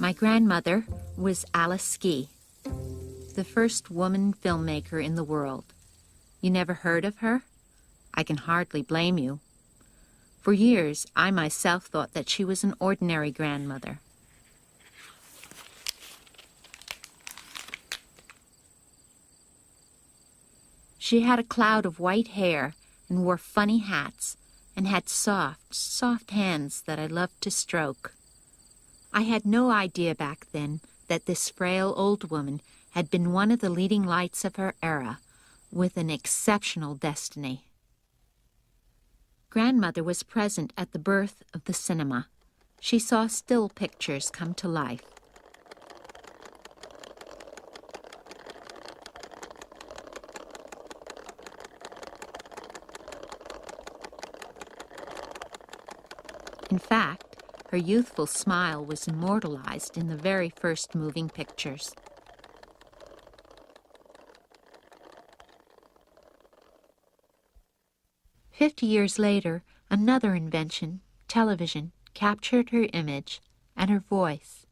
My grandmother was Alice Ski, the first woman filmmaker in the world. You never heard of her? I can hardly blame you. For years, I myself thought that she was an ordinary grandmother. She had a cloud of white hair and wore funny hats and had soft, soft hands that I loved to stroke. I had no idea back then that this frail old woman had been one of the leading lights of her era, with an exceptional destiny. Grandmother was present at the birth of the cinema. She saw still pictures come to life. In fact, her youthful smile was immortalized in the very first moving pictures. "50 years later, another invention, television, captured her image and her voice.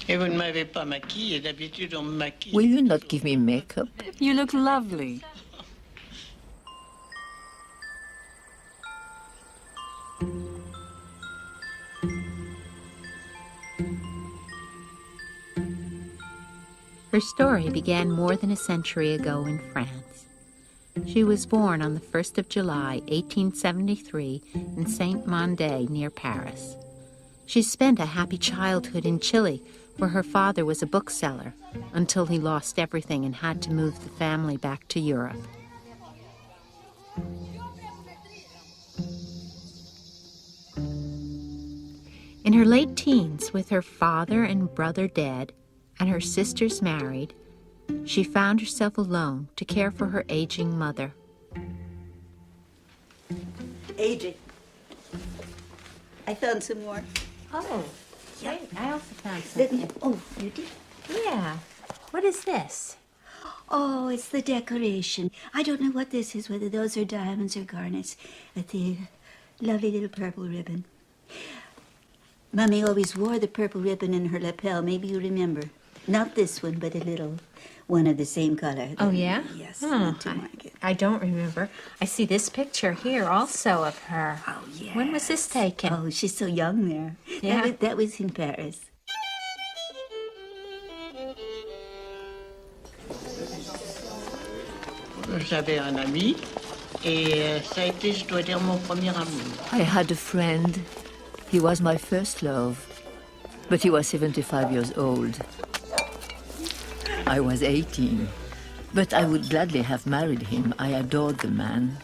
Will you not give me makeup? You look lovely. Her story began more than a century ago in France. She was born on the 1st of July, 1873, in Saint-Mandé, near Paris. She spent a happy childhood in Chile, where her father was a bookseller, until he lost everything and had to move the family back to Europe. In her late teens, with her father and brother dead, and her sisters married, she found herself alone to care for her aging mother. Aging. I found some more. Oh, yeah. I also found something. Oh, you did? Yeah. What is this? Oh, it's the decoration. I don't know what this is, whether those are diamonds or garnets. At the lovely little purple ribbon. Mummy always wore the purple ribbon in her lapel. Maybe you remember. Not this one, but a little one of the same color. Oh, yeah? Yes. I don't remember. I see this picture here also of her. Oh, yes. When was this taken? Oh, she's so young there. Yeah. That was in Paris. J'avais un ami et ça a été, je dois dire, mon premier amour. I had a friend. He was my first love, but he was 75 years old. I was 18, but I would gladly have married him. I adored the man.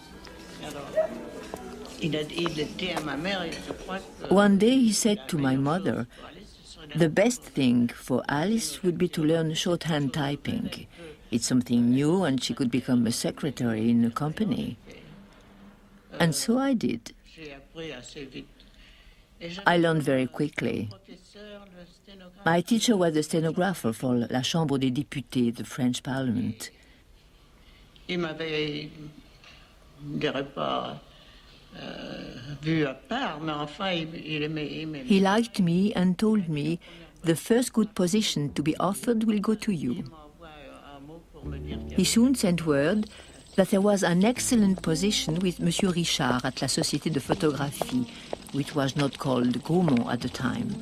One day he said to my mother, the best thing for Alice would be to learn shorthand typing. It's something new and she could become a secretary in a company. And so I did. I learned very quickly. My teacher was the stenographer for La Chambre des députés, the French Parliament. Il m'avait, je dirais pas, vu à part, mais enfin, il aimait. He liked me and told me, the first good position to be offered will go to you. He soon sent word that there was an excellent position with Monsieur Richard at la Société de Photographie, which was not called Gaumont at the time.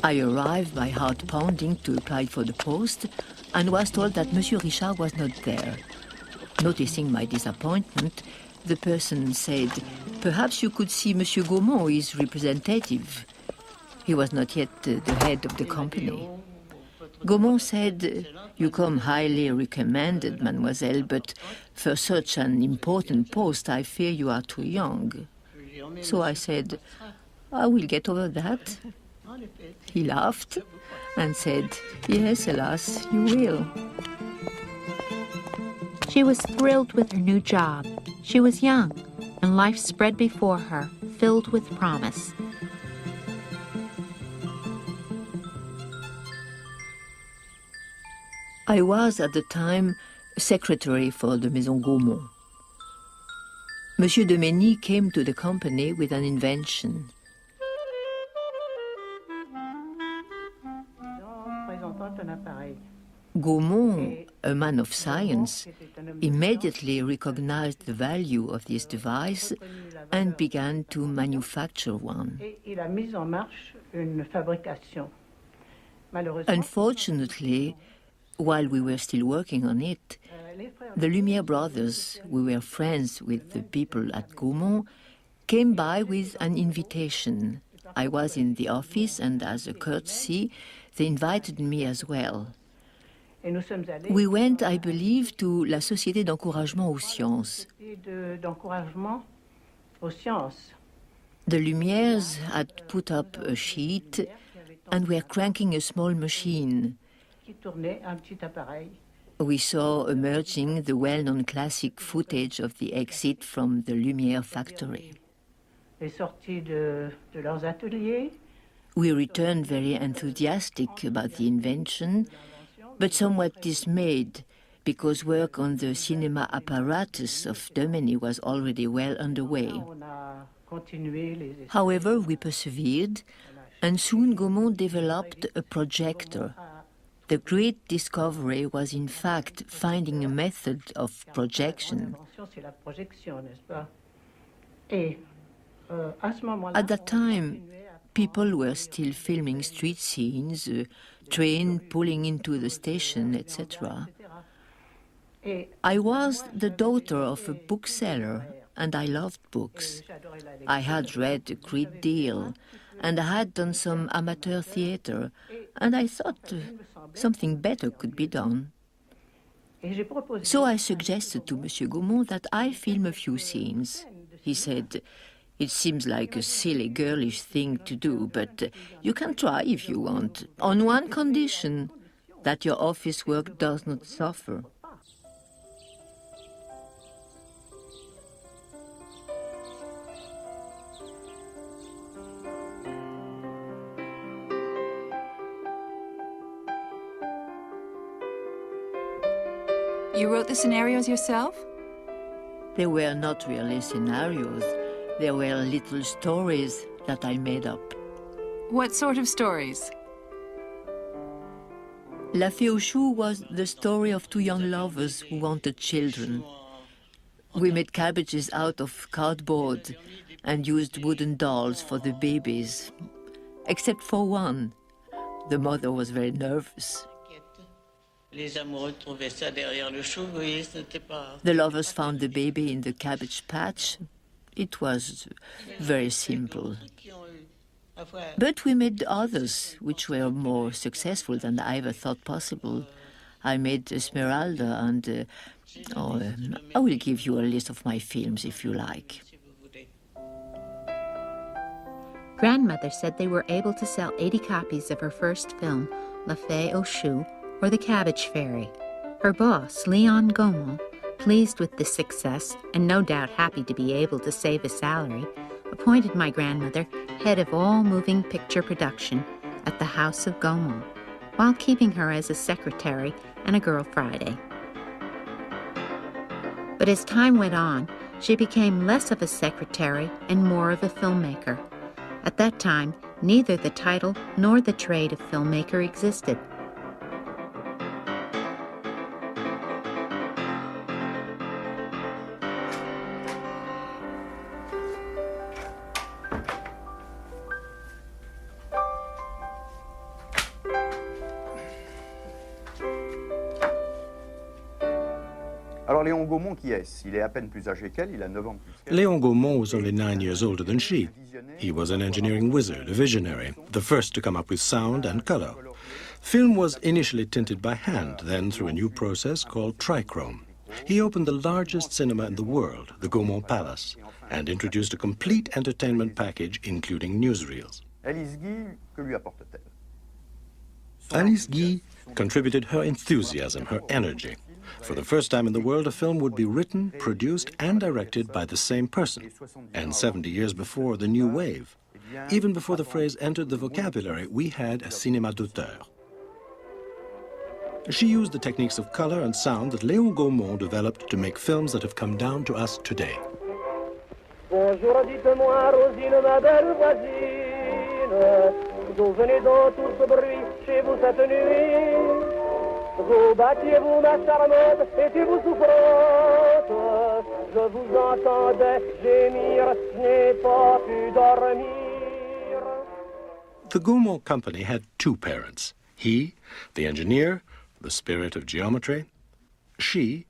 I arrived by heart pounding to apply for the post and was told that Monsieur Richard was not there. Noticing my disappointment, the person said, perhaps you could see Monsieur Gaumont, his representative. He was not yet the head of the company. Gaumont said, you come highly recommended, mademoiselle, but for such an important post, I fear you are too young. So I said, I will get over that. He laughed and said, yes, alas, you will. She was thrilled with her new job. She was young, and life spread before her, filled with promise. I was, at the time, secretary for the Maison Gaumont. Monsieur de Mény came to the company with an invention. Gaumont, a man of science, immediately recognized the value of this device and began to manufacture one. Unfortunately, while we were still working on it, the Lumière brothers, who were friends with the people at Gaumont, came by with an invitation. I was in the office, and as a courtesy, they invited me as well. We went, I believe, to la Société d'encouragement aux sciences. The Lumières had put up a sheet and were cranking a small machine. We saw emerging the well-known classic footage of the exit from the Lumière factory. We returned very enthusiastic about the invention, but somewhat dismayed because work on the cinema apparatus of Domenech was already well underway. However, we persevered, and soon Gaumont developed a projector. The great discovery was, in fact, finding a method of projection. At that time, people were still filming street scenes, a train pulling into the station, etc. I was the daughter of a bookseller, and I loved books. I had read a great deal, and I had done some amateur theater, and I thought something better could be done. So I suggested to Monsieur Gaumont that I film a few scenes. He said, "It seems like a silly, girlish thing to do, but you can try if you want, on one condition, that your office work does not suffer." You wrote the scenarios yourself? They were not really scenarios. They were little stories that I made up. What sort of stories? La Fée aux Choux was the story of two young lovers who wanted children. We made cabbages out of cardboard and used wooden dolls for the babies, except for one. The mother was very nervous. The lovers found the baby in the cabbage patch. It was very simple. But we made others, which were more successful than I ever thought possible. I made Esmeralda, and I will give you a list of my films if you like. Grandmother said they were able to sell 80 copies of her first film, La Fée aux Choux, or The Cabbage Fairy. Her boss, Léon Gaumont, pleased with this success and no doubt happy to be able to save a salary, appointed my grandmother head of all moving picture production at the House of Gaumont, while keeping her as a secretary and a girl Friday. But as time went on, she became less of a secretary and more of a filmmaker. At that time, neither the title nor the trade of filmmaker existed. Alors Léon Gaumont, qui est-ce? Il est à peine plus âgé qu'elle, il a 9 ans de plus qu'elle. Léon Gaumont was only 9 years older than she. He was an engineering wizard, a visionary, the first to come up with sound and color. Film was initially tinted by hand, then through a new process called trichrome. He opened the largest cinema in the world, the Gaumont Palace, and introduced a complete entertainment package, including newsreels. Alice Guy, que lui apporte-t-elle? Alice Guy contributed her enthusiasm, her energy. For the first time in the world, a film would be written, produced, and directed by the same person. And 70 years before the new wave, even before the phrase entered the vocabulary, we had a cinéma d'auteur. She used the techniques of color and sound that Léon Gaumont developed to make films that have come down to us today. Bonjour, dites-moi, Rosine, ma belle voisine, d'où venez donc tout ce bruit chez vous cette nuit? Vous battiez-vous, ma charmante, étiez-vous souffrante? Je vous entendais gémir, je n'ai pas pu dormir. The Gaumont company had two parents. He, the engineer, the spirit of geometry. She,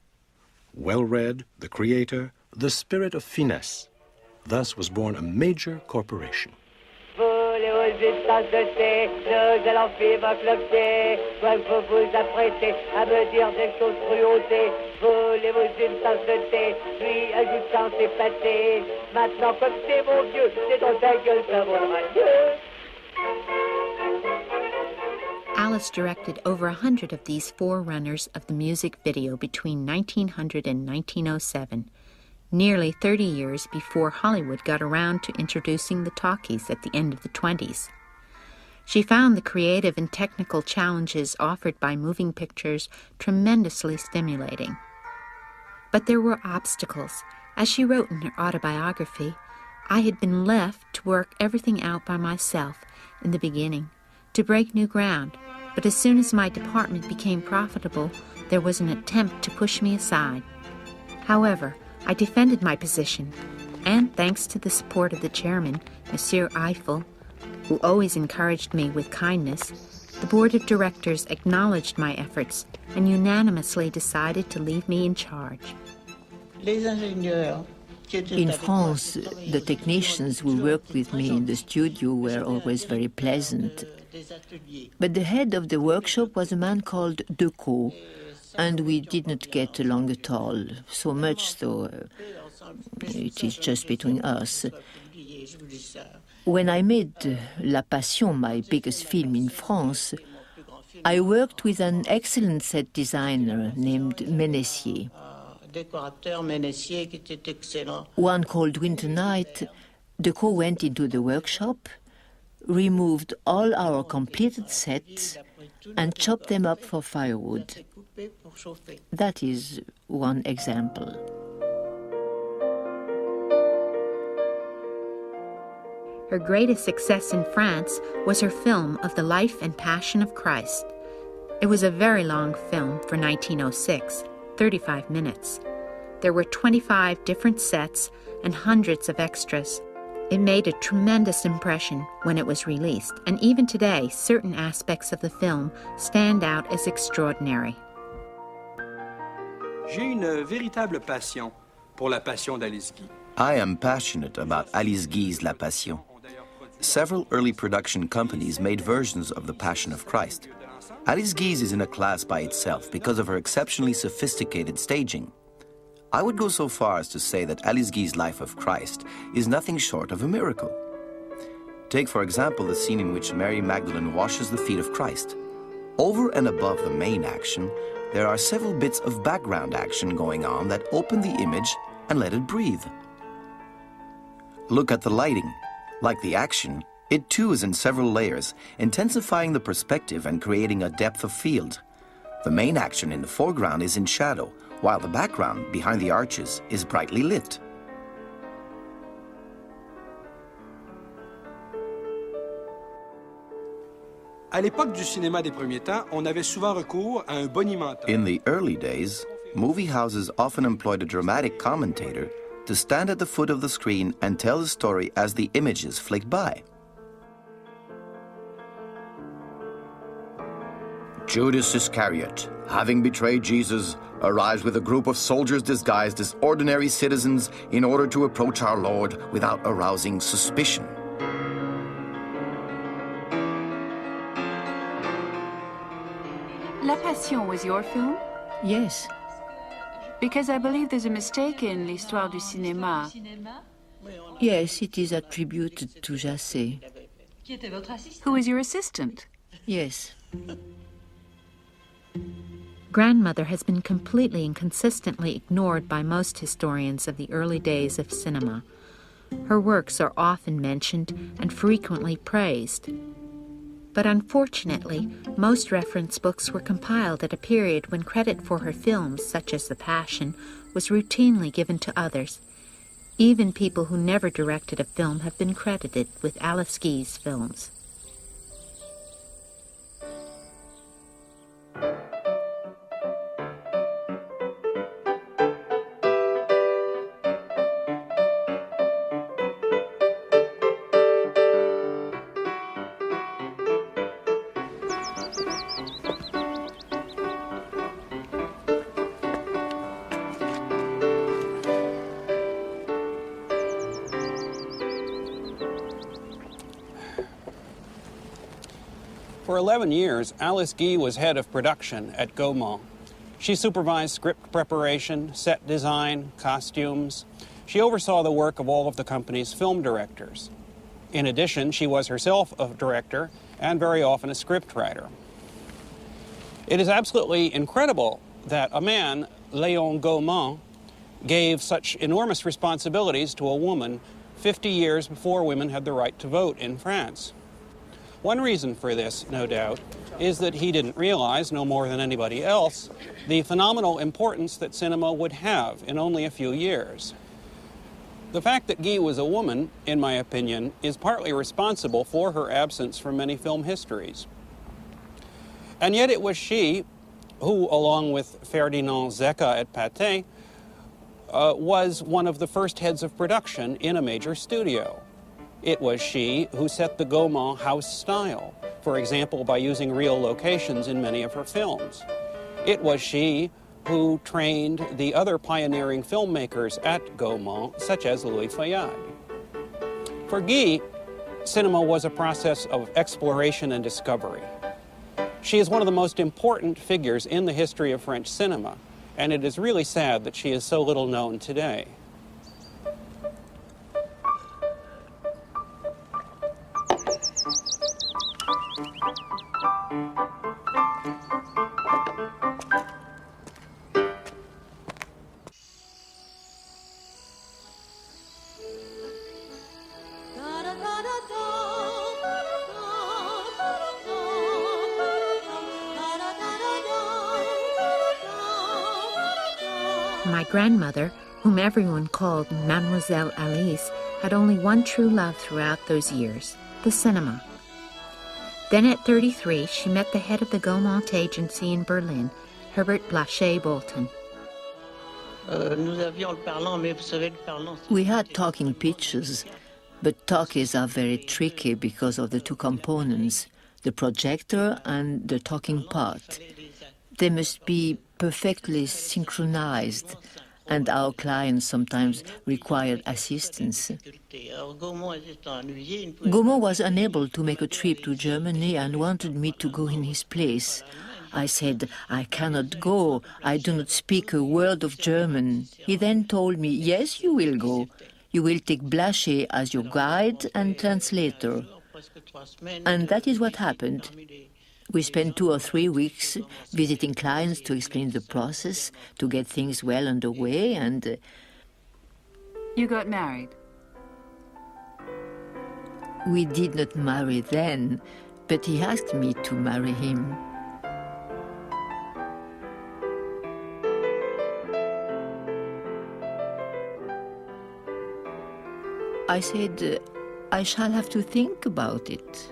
well-read, the creator, the spirit of finesse. Thus was born a major corporation. Volez aux instances de thé, nos allons vivre cloquer. Soit vous vous apprêtez à me dire des choses cruautés. Volez aux instances de thé, puis ajoutant ses pâtés. Maintenant, comme c'est mon Dieu, c'est dans ta gueule, ça vaudra mieux. Alice directed over 100 of these forerunners of the music video between 1900 and 1907, nearly 30 years before Hollywood got around to introducing the talkies at the end of the 20s. She found the creative and technical challenges offered by moving pictures tremendously stimulating. But there were obstacles. As she wrote in her autobiography, I had been left to work everything out by myself in the beginning, to break new ground. But as soon as my department became profitable, there was an attempt to push me aside. However, I defended my position, and thanks to the support of the chairman, Monsieur Eiffel, who always encouraged me with kindness, the board of directors acknowledged my efforts and unanimously decided to leave me in charge. Les ingénieurs qui étaient In avec France, moi, the technicians who worked with me in the studio were always very pleasant. des ateliers. But the head of the workshop was a man called Decaux, and we did not get along at all, so much so it is just between us. When I made La Passion, my biggest film in France, I worked with an excellent set designer named Ménessier. Décorateur Ménessier qui était excellent. One cold winter night, Decaux went into the workshop, removed all our completed sets, and chopped them up for firewood. That is one example. Her greatest success in France was her film of the life and passion of Christ. It was a very long film for 1906, 35 minutes. There were 25 different sets and hundreds of extras. It made a tremendous impression when it was released, and even today, certain aspects of the film stand out as extraordinary. J'ai une véritable passion pour la Passion d'Alice Guy. I am passionate about Alice Guy's La Passion. Several early production companies made versions of The Passion of Christ. Alice Guy's is in a class by itself because of her exceptionally sophisticated staging. I would go so far as to say that Alice Guy's Life of Christ is nothing short of a miracle. Take, for example, the scene in which Mary Magdalene washes the feet of Christ. Over and above the main action, there are several bits of background action going on that open the image and let it breathe. Look at the lighting. Like the action, it too is in several layers, intensifying the perspective and creating a depth of field. The main action in the foreground is in shadow, while the background, behind the arches, is brightly lit. À l'époque du cinéma des premiers temps, on avait souvent recours à un bonimenteur. In the early days, movie houses often employed a dramatic commentator to stand at the foot of the screen and tell the story as the images flicked by. Judas Iscariot, having betrayed Jesus, arrives with a group of soldiers disguised as ordinary citizens in order to approach our Lord without arousing suspicion. La Passion was your film? Yes. Because I believe there's a mistake in l'histoire du cinéma. Yes, it is attributed to Jacet. Who is your assistant? Yes. Grandmother has been completely and consistently ignored by most historians of the early days of cinema. Her works are often mentioned and frequently praised. But unfortunately, most reference books were compiled at a period when credit for her films, such as The Passion, was routinely given to others, Even people who never directed a film have been credited with Alice Guy's films. For 11 years, Alice Guy was head of production at Gaumont. She supervised script preparation, set design, costumes. She oversaw the work of all of the company's film directors. In addition, she was herself a director and very often a scriptwriter. It is absolutely incredible that a man, Léon Gaumont, gave such enormous responsibilities to a woman 50 years before women had the right to vote in France. One reason for this, no doubt, is that he didn't realize, no more than anybody else, the phenomenal importance that cinema would have in only a few years. The fact that Guy was a woman, in my opinion, is partly responsible for her absence from many film histories. And yet it was she who, along with Ferdinand Zecca at Pathé, was one of the first heads of production in a major studio. It was she who set the Gaumont house style, for example, by using real locations in many of her films. It was she who trained the other pioneering filmmakers at Gaumont, such as Louis Fayad. For Guy, cinema was a process of exploration and discovery. She is one of the most important figures in the history of French cinema, and it is really sad that she is so little known today. My grandmother, whom everyone called Mademoiselle Alice, had only one true love throughout those years, the cinema. Then at 33, she met the head of the Gaumont agency in Berlin, Herbert Blache Bolton. We had talking pictures, but talkies are very tricky because of the two components, the projector and the talking part. They must be perfectly synchronized, and our clients sometimes required assistance. Gaumont was unable to make a trip to Germany and wanted me to go in his place. I said, I cannot go, I do not speak a word of German. He then told me, yes, you will go. You will take Blache as your guide and translator. And that is what happened. We spent 2 or 3 weeks visiting clients to explain the process, to get things well underway, and... You got married? We did not marry then, but he asked me to marry him. I said, I shall have to think about it.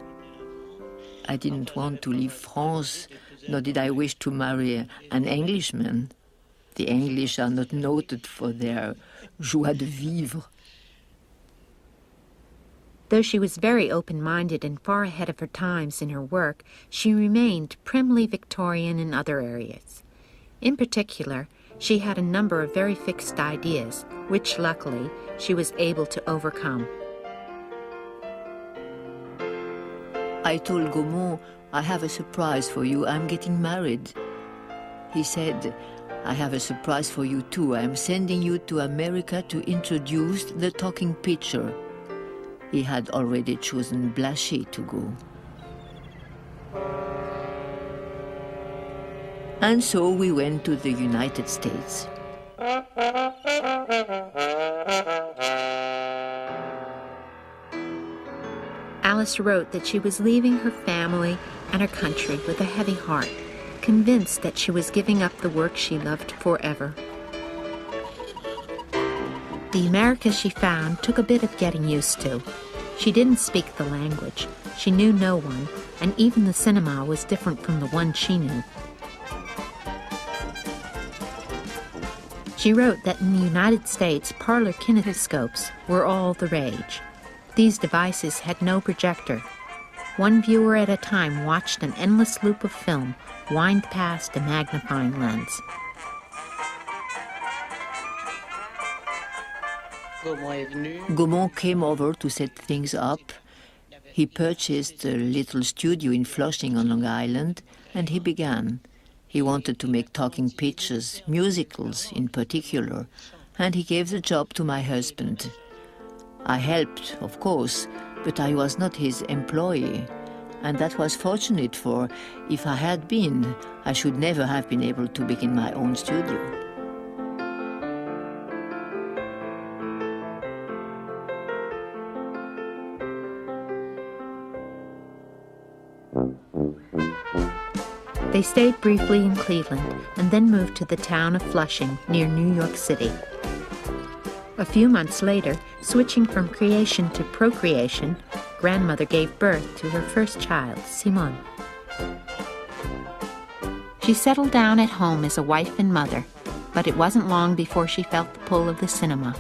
I didn't want to leave France, nor did I wish to marry an Englishman. The English are not noted for their joie de vivre. Though she was very open-minded and far ahead of her times in her work, she remained primly Victorian in other areas. In particular, she had a number of very fixed ideas, which, luckily, she was able to overcome. I told Gaumont, I have a surprise for you, I'm getting married. He said, I have a surprise for you too, I'm sending you to America to introduce the talking picture. He had already chosen Blache to go. And so we went to the United States. Alice wrote that she was leaving her family and her country with a heavy heart, convinced that she was giving up the work she loved forever. The America she found took a bit of getting used to. She didn't speak the language. She knew no one, and even the cinema was different from the one she knew. She wrote that in the United States, parlor kinescopes were all the rage. These devices had no projector. One viewer at a time watched an endless loop of film wind past a magnifying lens. Gaumont came over to set things up. He purchased a little studio in Flushing on Long Island, and he began. He wanted to make talking pictures, musicals in particular, and he gave the job to my husband. I helped, of course, but I was not his employee, and that was fortunate, for if I had been, I should never have been able to begin my own studio. They stayed briefly in Cleveland and then moved to the town of Flushing near New York City. A few months later, switching from creation to procreation, grandmother gave birth to her first child, Simone. She settled down at home as a wife and mother, but it wasn't long before she felt the pull of the cinema.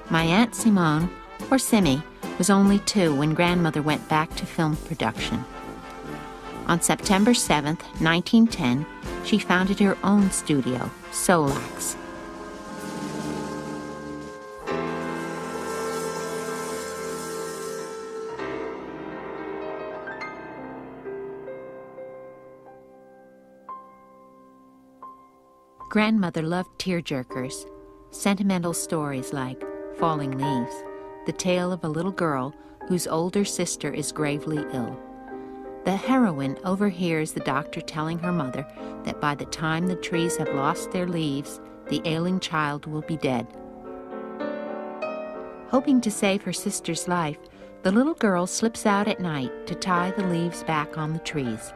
My Aunt Simone, or Simmy, was only 2 when grandmother went back to film production. On September 7th, 1910, she founded her own studio, Solax. Grandmother loved tearjerkers, sentimental stories like Falling Leaves, the tale of a little girl whose older sister is gravely ill. The heroine overhears the doctor telling her mother that by the time the trees have lost their leaves, the ailing child will be dead. Hoping to save her sister's life, the little girl slips out at night to tie the leaves back on the trees.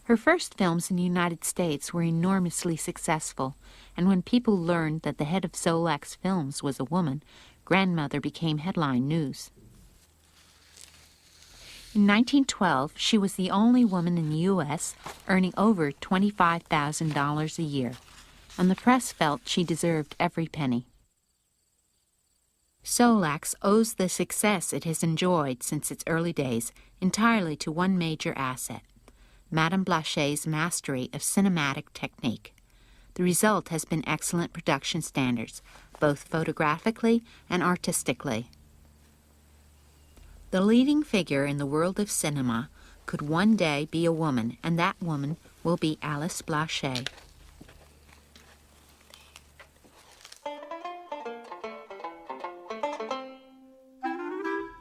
Her first films in the United States were enormously successful, and when people learned that the head of Solax Films was a woman, grandmother became headline news. In 1912, she was the only woman in the U.S. earning over $25,000 a year, and the press felt she deserved every penny. Solax owes the success it has enjoyed since its early days entirely to one major asset: Madame Blache's mastery of cinematic technique. The result has been excellent production standards, both photographically and artistically. The leading figure in the world of cinema could one day be a woman, and that woman will be Alice Blache.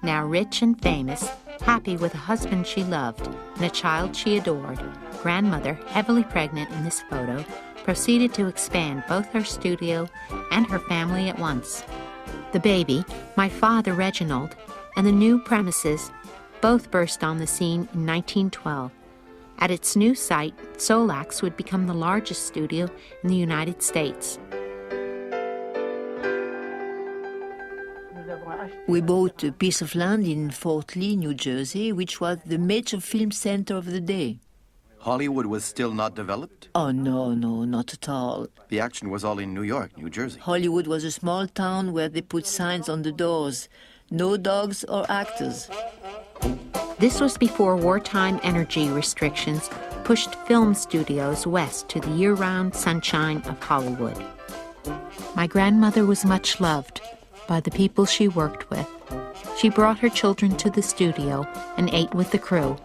Now rich and famous, happy with a husband she loved and a child she adored, grandmother, heavily pregnant in this photo, proceeded to expand both her studio and her family at once. The baby, my father Reginald, and the new premises both burst on the scene in 1912. At its new site, Solax would become the largest studio in the United States. We bought a piece of land in Fort Lee, New Jersey, which was the major film center of the day. Hollywood was still not developed? Oh, no, not at all. The action was all in New York, New Jersey. Hollywood was a small town where they put signs on the doors: no dogs or actors. This was before wartime energy restrictions pushed film studios west to the year-round sunshine of Hollywood. My grandmother was much loved by the people she worked with. She brought her children to the studio and ate with the crew.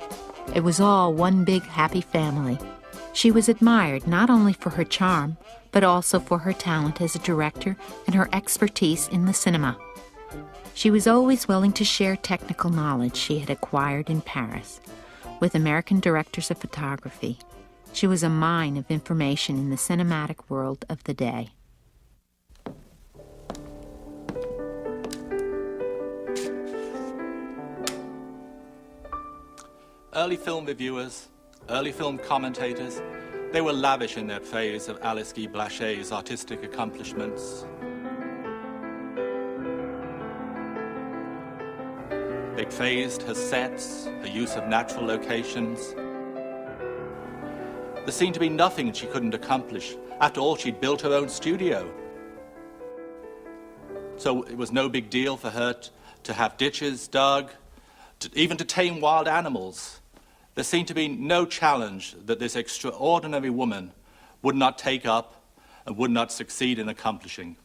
It was all one big happy family. She was admired not only for her charm, but also for her talent as a director and her expertise in the cinema. She was always willing to share technical knowledge she had acquired in Paris with American directors of photography. She was a mine of information in the cinematic world of the day. Early film reviewers, early film commentators, they were lavish in their praise of Alice Guy Blache's artistic accomplishments. They praised her sets, her use of natural locations. There seemed to be nothing she couldn't accomplish. After all, she'd built her own studio. So it was no big deal for her to have ditches dug, even to tame wild animals. There seemed to be no challenge that this extraordinary woman would not take up and would not succeed in accomplishing.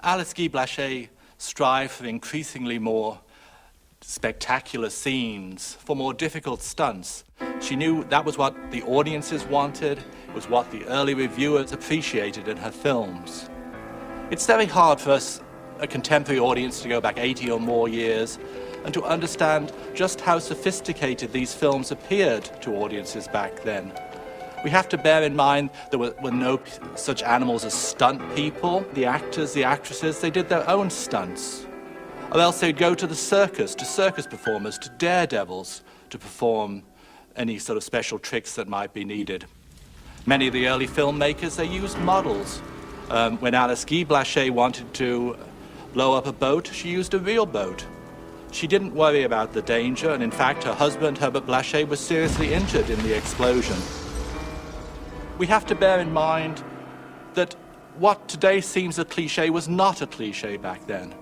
Alice Guy Blache strived for increasingly more spectacular scenes, for more difficult stunts. She knew that was what the audiences wanted, it was what the early reviewers appreciated in her films. It's very hard for us, a contemporary audience, to go back 80 or more years and to understand just how sophisticated these films appeared to audiences back then. We have to bear in mind there were no such animals as stunt people. The actors, the actresses, they did their own stunts. Or else they'd go to the circus, to circus performers, to daredevils to perform any sort of special tricks that might be needed. Many of the early filmmakers, they used models. When Alice Guy Blache wanted to blow up a boat, she used a real boat. She didn't worry about the danger, and in fact, her husband, Herbert Blache, was seriously injured in the explosion. We have to bear in mind that what today seems a cliché was not a cliché back then.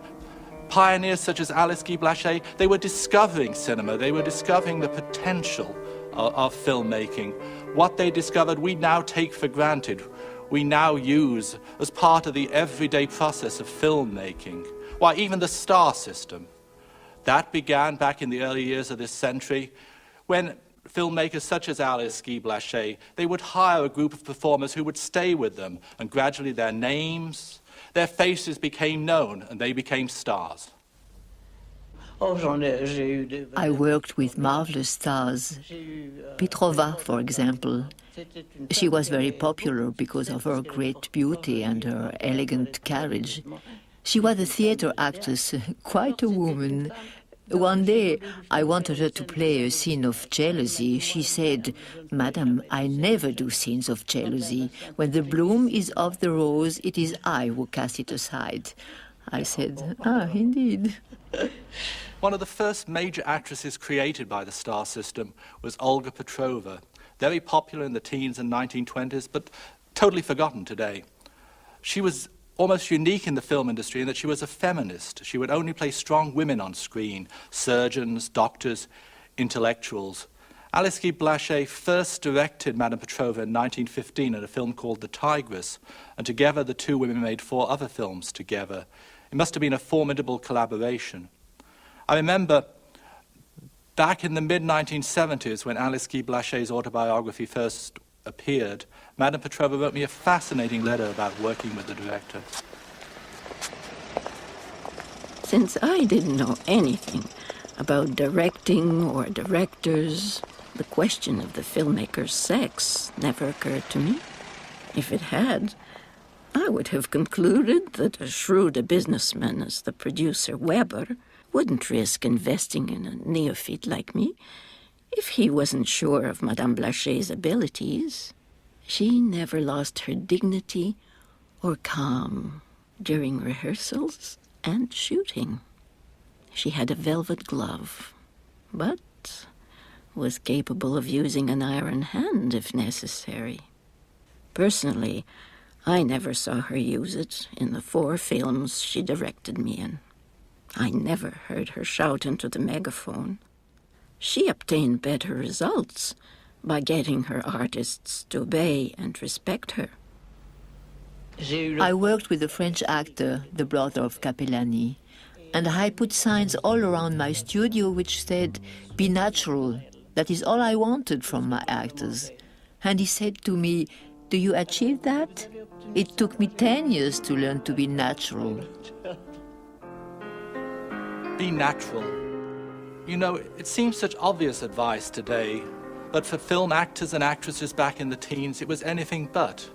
Pioneers such as Alice Guy Blache, they were discovering cinema, they were discovering the potential of filmmaking. What they discovered, we now take for granted. We now use as part of the everyday process of filmmaking. Why, even the star system. That began back in the early years of this century when filmmakers such as Alice Guy Blache, they would hire a group of performers who would stay with them, and gradually their names, their faces became known, and they became stars. I worked with marvelous stars. Petrova, for example. She was very popular because of her great beauty and her elegant carriage. She was a theater actress, quite a woman. One day, I wanted her to play a scene of jealousy. She said, "Madam, I never do scenes of jealousy. When the bloom is off the rose, it is I who cast it aside." I said, "Ah, indeed." One of the first major actresses created by the star system was Olga Petrova, very popular in the teens and 1920s, but totally forgotten today. She was almost unique in the film industry in that she was a feminist. She would only play strong women on screen, surgeons, doctors, intellectuals. Alice Guy Blache first directed Madame Petrova in 1915 in a film called The Tigress, and together the two women made 4 other films together. It must have been a formidable collaboration. I remember back in the mid-1970s when Alice Guy Blache's autobiography first appeared, Madame Petrova wrote me a fascinating letter about working with the director. Since I didn't know anything about directing or directors, the question of the filmmaker's sex never occurred to me. If it had, I would have concluded that as shrewd a businessman as the producer Weber wouldn't risk investing in a neophyte like me if he wasn't sure of Madame Blache's abilities. She never lost her dignity or calm. during rehearsals and shooting. She had a velvet glove, but was capable of using an iron hand if necessary. Personally, I never saw her use it in the 4 films she directed me in. I never heard her shout into the megaphone. She obtained better results by getting her artists to obey and respect her. I worked with a French actor, the brother of Capellani, and I put signs all around my studio which said, "Be natural." That is all I wanted from my actors. And he said to me, "Do you achieve that?" It took me 10 years to learn to be natural. Be natural. You know, it seems such obvious advice today, but for film actors and actresses back in the teens, it was anything but.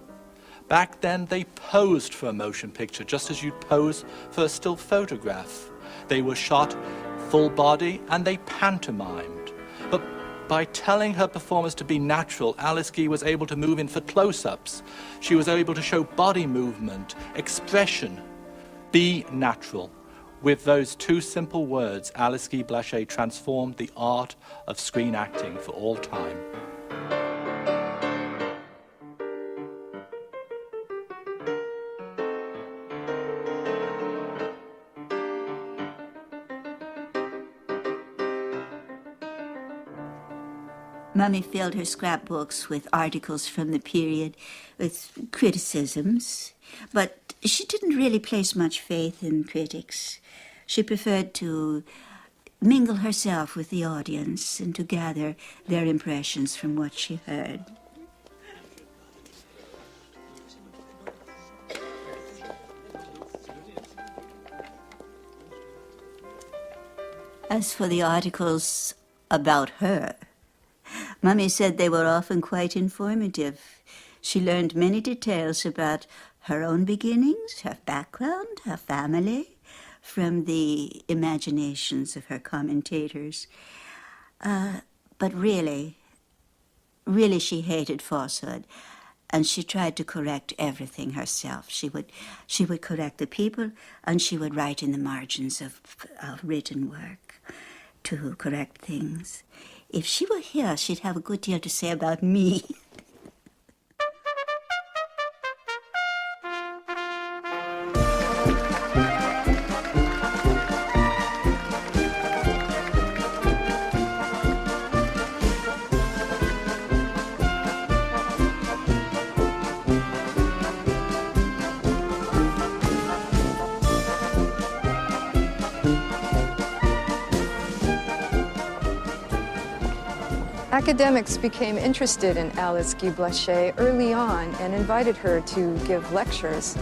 Back then, they posed for a motion picture, just as you'd pose for a still photograph. They were shot full body, and they pantomimed. But by telling her performers to be natural, Alice Guy was able to move in for close-ups. She was able to show body movement, expression. Be natural. With those 2 simple words, Alice Guy Blache transformed the art of screen acting for all time. Mummy filled her scrapbooks with articles from the period, with criticisms, but she didn't really place much faith in critics. She preferred to mingle herself with the audience and to gather their impressions from what she heard. As for the articles about her, Mummy said they were often quite informative. She learned many details about her own beginnings, her background, her family, from the imaginations of her commentators. But really she hated falsehood, and she tried to correct everything herself. She would correct the people, and she would write in the margins of written work to correct things. If she were here, she'd have a good deal to say about me. Academics became interested in Alice Guy Blache early on and invited her to give lectures.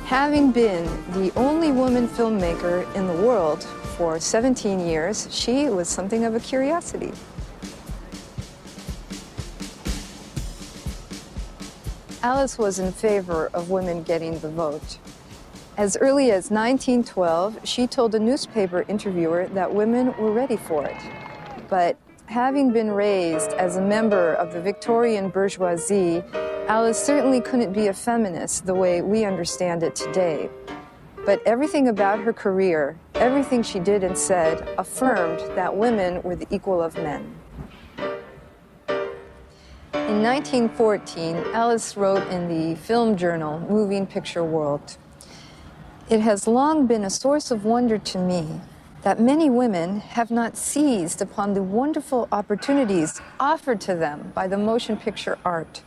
Having been the only woman filmmaker in the world for 17 years, she was something of a curiosity. Alice was in favor of women getting the vote. As early as 1912, she told a newspaper interviewer that women were ready for it. But having been raised as a member of the Victorian bourgeoisie, Alice certainly couldn't be a feminist the way we understand it today. But everything about her career, everything she did and said, affirmed that women were the equal of men. In 1914, Alice wrote in the film journal, Moving Picture World, "It has long been a source of wonder to me that many women have not seized upon the wonderful opportunities offered to them by the motion picture art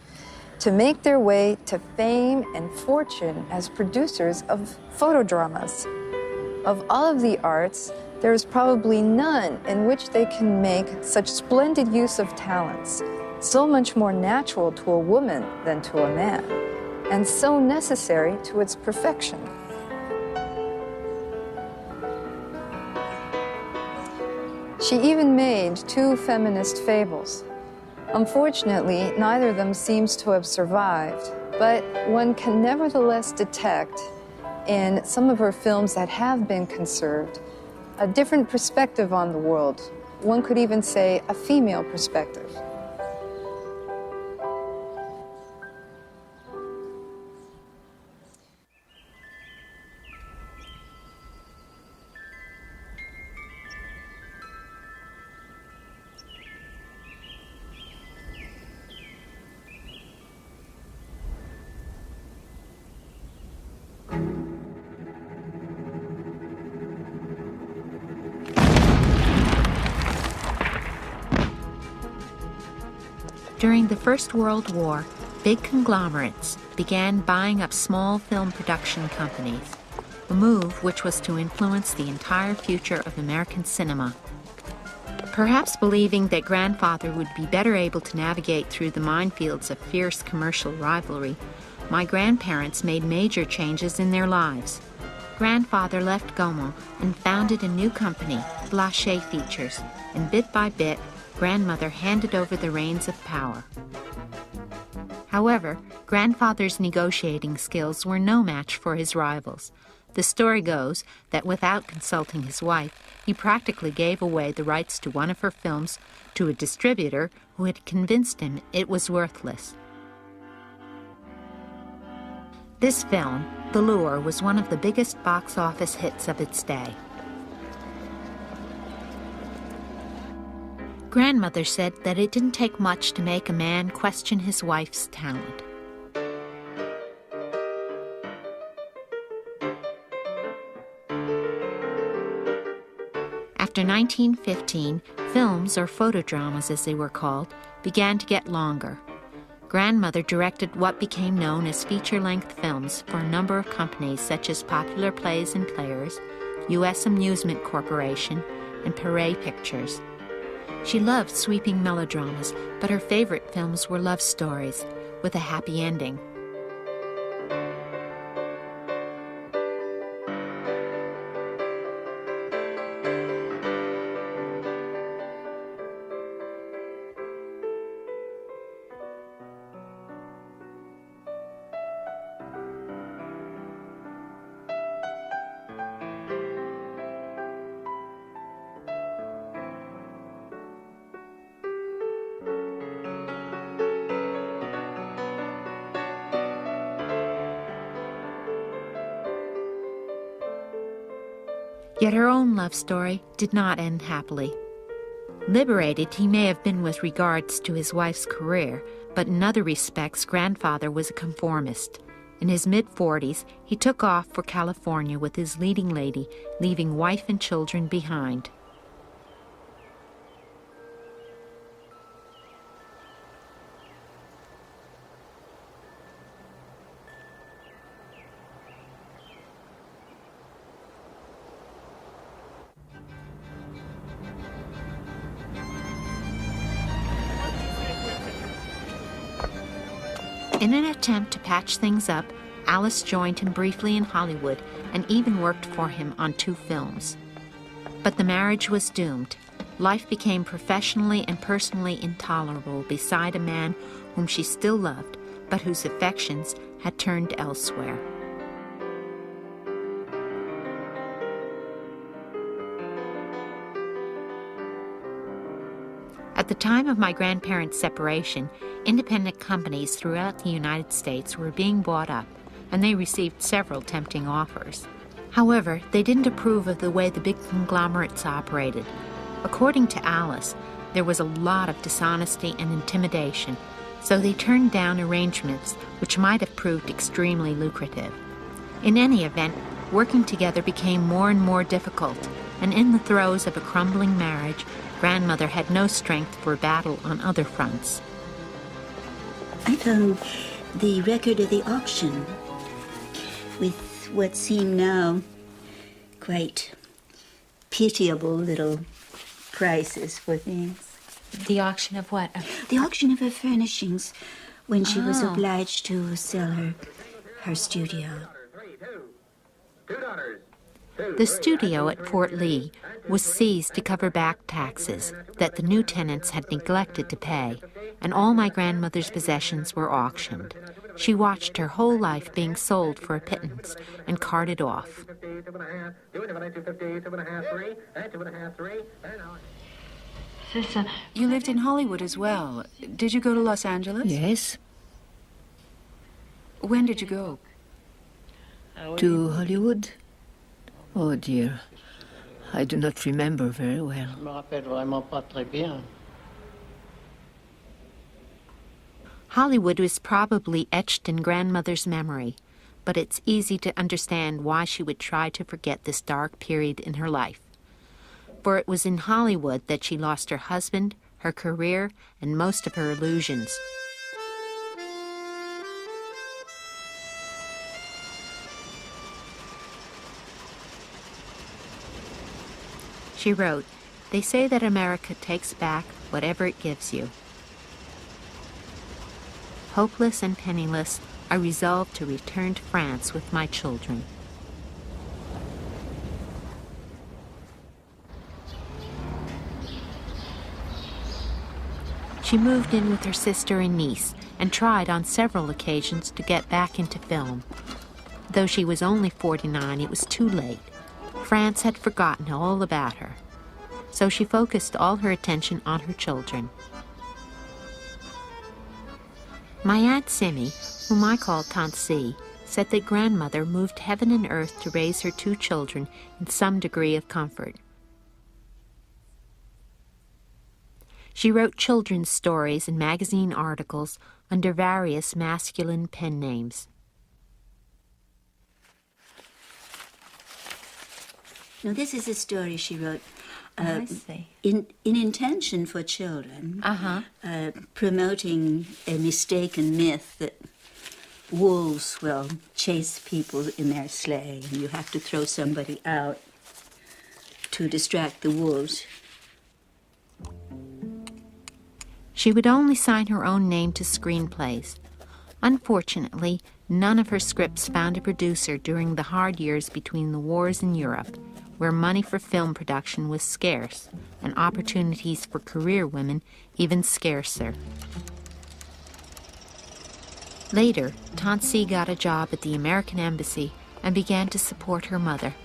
to make their way to fame and fortune as producers of photodramas. Of all of the arts, there is probably none in which they can make such splendid use of talents, so much more natural to a woman than to a man, and so necessary to its perfection." She even made 2 feminist fables. Unfortunately, neither of them seems to have survived, but one can nevertheless detect in some of her films that have been conserved a different perspective on the world. One could even say a female perspective. During the First World War, big conglomerates began buying up small film production companies, a move which was to influence the entire future of American cinema. Perhaps believing that grandfather would be better able to navigate through the minefields of fierce commercial rivalry, my grandparents made major changes in their lives. Grandfather left Gaumont and founded a new company, Blache Features, and bit by bit, grandmother handed over the reins of power. However, grandfather's negotiating skills were no match for his rivals. The story goes that without consulting his wife, he practically gave away the rights to one of her films to a distributor who had convinced him it was worthless. This film, The Lure, was one of the biggest box office hits of its day. Grandmother said that it didn't take much to make a man question his wife's talent. After 1915, films, or photodramas as they were called, began to get longer. Grandmother directed what became known as feature-length films for a number of companies such as Popular Plays and Players, U.S. Amusement Corporation, and Paray Pictures. She loved sweeping melodramas, but her favorite films were love stories with a happy ending. Yet her own love story did not end happily. Liberated he may have been with regards to his wife's career, but in other respects grandfather was a conformist. In his mid-40s, he took off for California with his leading lady, leaving wife and children behind. In an attempt to patch things up, Alice joined him briefly in Hollywood and even worked for him on 2 films. But the marriage was doomed. Life became professionally and personally intolerable beside a man whom she still loved, but whose affections had turned elsewhere. At the time of my grandparents' separation, independent companies throughout the United States were being bought up, and they received several tempting offers. However, they didn't approve of the way the big conglomerates operated. According to Alice, there was a lot of dishonesty and intimidation, so they turned down arrangements which might have proved extremely lucrative. In any event, working together became more and more difficult, and in the throes of a crumbling marriage, grandmother had no strength for battle on other fronts. I found the record of the auction with what seem now quite pitiable little prices for things. The auction of what? The auction of her furnishings when she was obliged to sell her studio. The studio at Fort Lee was seized to cover back taxes that the new tenants had neglected to pay, and all my grandmother's possessions were auctioned. She watched her whole life being sold for a pittance and carted off. You lived in Hollywood as well. Did you go to Los Angeles? Yes. When did you go? To Hollywood? Oh dear, I do not remember very well. Hollywood was probably etched in grandmother's memory, but it's easy to understand why she would try to forget this dark period in her life. For it was in Hollywood that she lost her husband, her career, and most of her illusions. She wrote, "They say that America takes back whatever it gives you. Hopeless and penniless, I resolved to return to France with my children." She moved in with her sister in Nice and tried on several occasions to get back into film. Though she was only 49, it was too late. France had forgotten all about her. So she focused all her attention on her children. My Aunt Simmy, whom I called Tante C, said that grandmother moved heaven and earth to raise her 2 children in some degree of comfort. She wrote children's stories and magazine articles under various masculine pen names. Now, this is a story she wrote I see. in intention for children, promoting a mistaken myth that wolves will chase people in their sleigh, and you have to throw somebody out to distract the wolves. She would only sign her own name to screenplays. Unfortunately, none of her scripts found a producer during the hard years between the wars in Europe, where money for film production was scarce and opportunities for career women even scarcer. Later, Tante C got a job at the American Embassy and began to support her mother.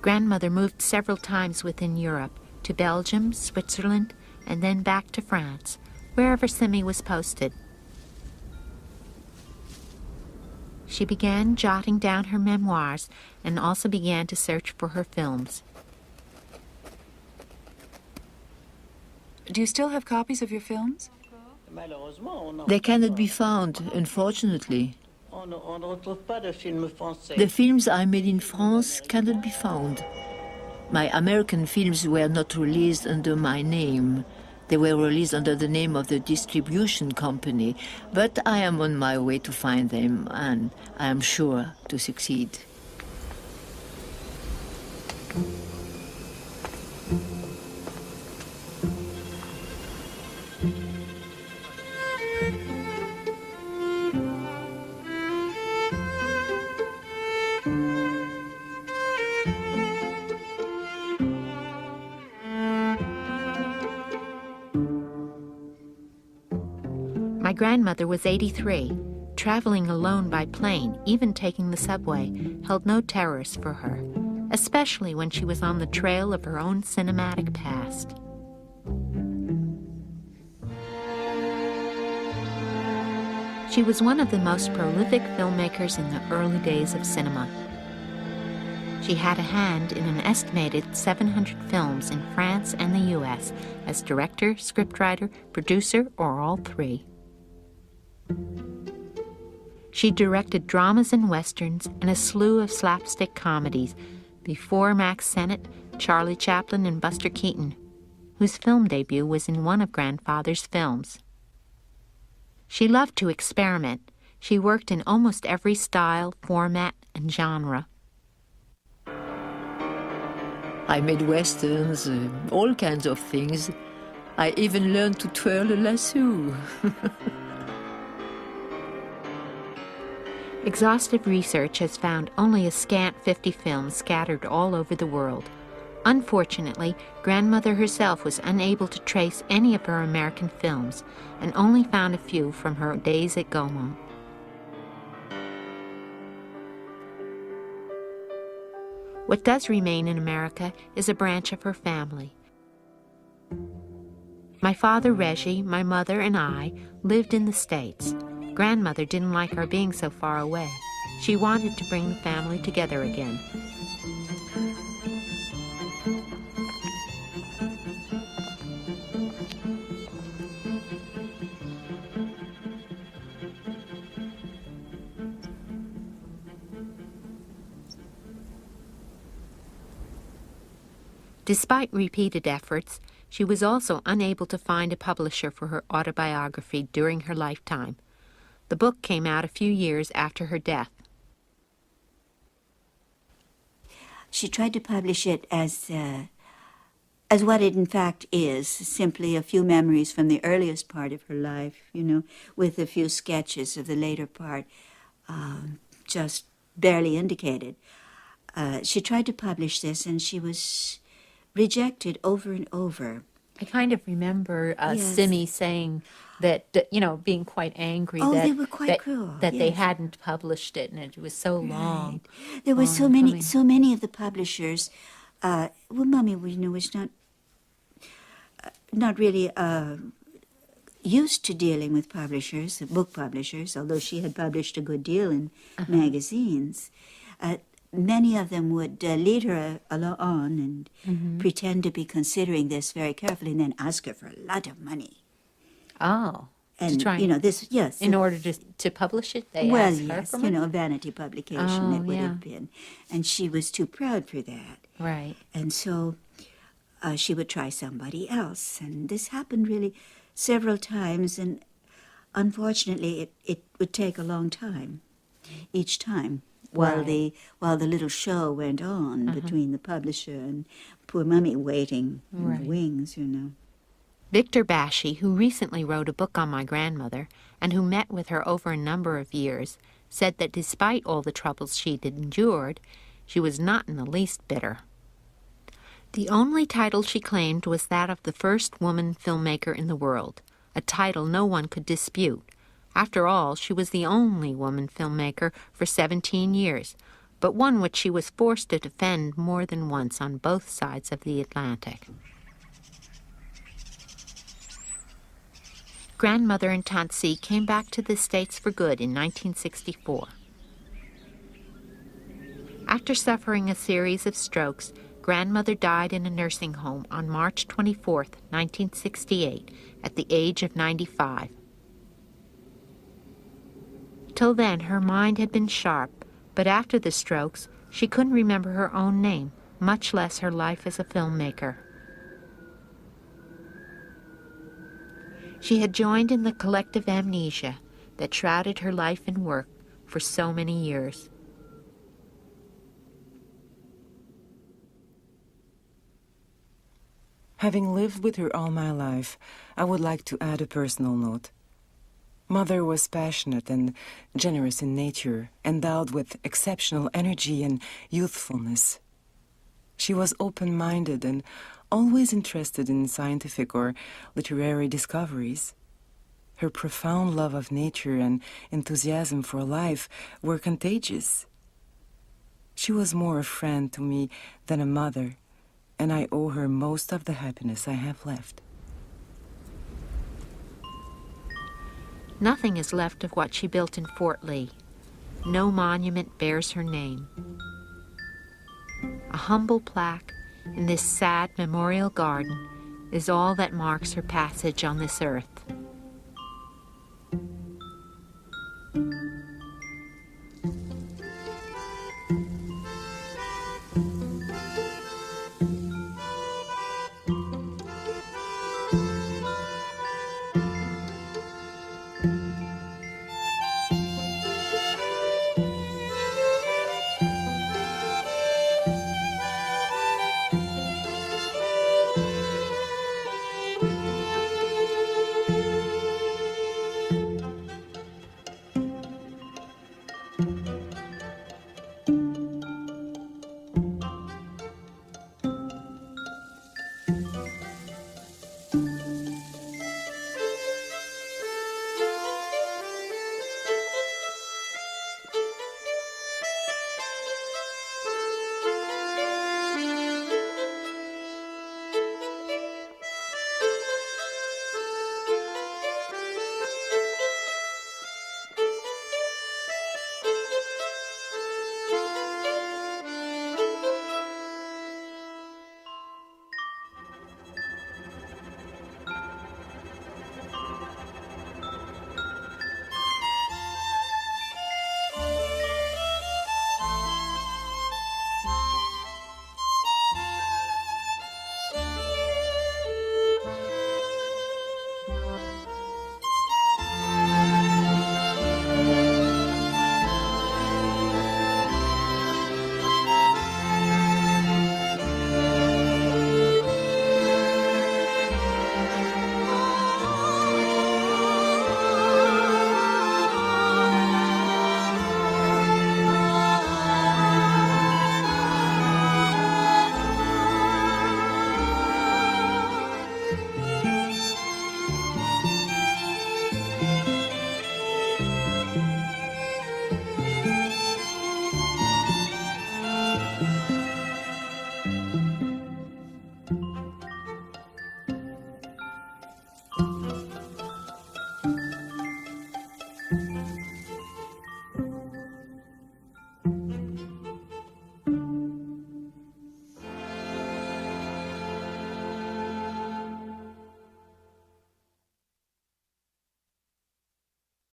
Grandmother moved several times within Europe, to Belgium, Switzerland, and then back to France, wherever Simmy was posted. She began jotting down her memoirs and also began to search for her films. Do you still have copies of your films? They cannot be found, unfortunately. The films I made in France cannot be found. My American films were not released under my name. They were released under the name of the distribution company, but I am on my way to find them, and I am sure to succeed. My grandmother was 83. Traveling alone by plane, even taking the subway, held no terrors for her, especially when she was on the trail of her own cinematic past. She was one of the most prolific filmmakers in the early days of cinema. She had a hand in an estimated 700 films in France and the U.S. as director, scriptwriter, producer, or all three. She directed dramas and westerns and a slew of slapstick comedies before Max Sennett, Charlie Chaplin, and Buster Keaton, whose film debut was in one of Grandfather's films. She loved to experiment. She worked in almost every style, format, and genre. I made westerns, all kinds of things. I even learned to twirl a lasso. Exhaustive research has found only a scant 50 films scattered all over the world. Unfortunately, Grandmother herself was unable to trace any of her American films and only found a few from her days at Gaumont. What does remain in America is a branch of her family. My father, Reggie, my mother, and I lived in the States. Grandmother didn't like our being so far away. She wanted to bring the family together again. Despite repeated efforts, she was also unable to find a publisher for her autobiography during her lifetime. The book came out a few years after her death. She tried to publish it as what it in fact is, simply a few memories from the earliest part of her life, you know, with a few sketches of the later part, just barely indicated. She tried to publish this, and she was rejected over and over. I kind of remember Simi saying that, being quite angry they were quite cruel, that they hadn't published it, and it was so long. There were so many of the publishers. Mommy, was not really used to dealing with publishers, book publishers, although she had published a good deal in magazines. Many of them would lead her on and pretend to be considering this very carefully, and then ask her for a lot of money. Oh, and to try this, yes, in order to publish it. They asked her yes, for money? A vanity publication it would have been, and she was too proud for that. Right, and so she would try somebody else, and this happened really several times, and unfortunately, it would take a long time each time. While the little show went on between the publisher and poor Mummy waiting in the wings, Victor Bashi, who recently wrote a book on my grandmother and who met with her over a number of years, said that despite all the troubles she'd endured, she was not in the least bitter. The only title she claimed was that of the first woman filmmaker in the world, a title no one could dispute. After all, she was the only woman filmmaker for 17 years, but one which she was forced to defend more than once on both sides of the Atlantic. Grandmother and Tansi came back to the States for good in 1964. After suffering a series of strokes, Grandmother died in a nursing home on March 24, 1968, at the age of 95. Till then, her mind had been sharp, but after the strokes, she couldn't remember her own name, much less her life as a filmmaker. She had joined in the collective amnesia that shrouded her life and work for so many years. Having lived with her all my life, I would like to add a personal note. Mother was passionate and generous in nature, endowed with exceptional energy and youthfulness. She was open-minded and always interested in scientific or literary discoveries. Her profound love of nature and enthusiasm for life were contagious. She was more a friend to me than a mother, and I owe her most of the happiness I have left. Nothing is left of what she built in Fort Lee. No monument bears her name. A humble plaque in this sad memorial garden is all that marks her passage on this earth.